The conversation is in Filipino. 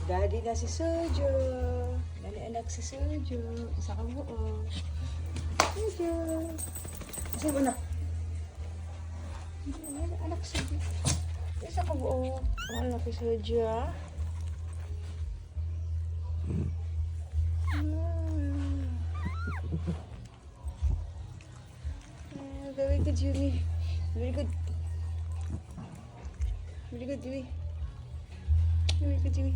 Daddy na si Sojo. Daddy anak si Sojo. Isa ka buo. Sojo. Isa mo na. Anak si Sojo. Isa ka buo. Ang anak si Sojo, ah. Very good, Yumi. Very good. Very good, Yumi. Very good, Yumi.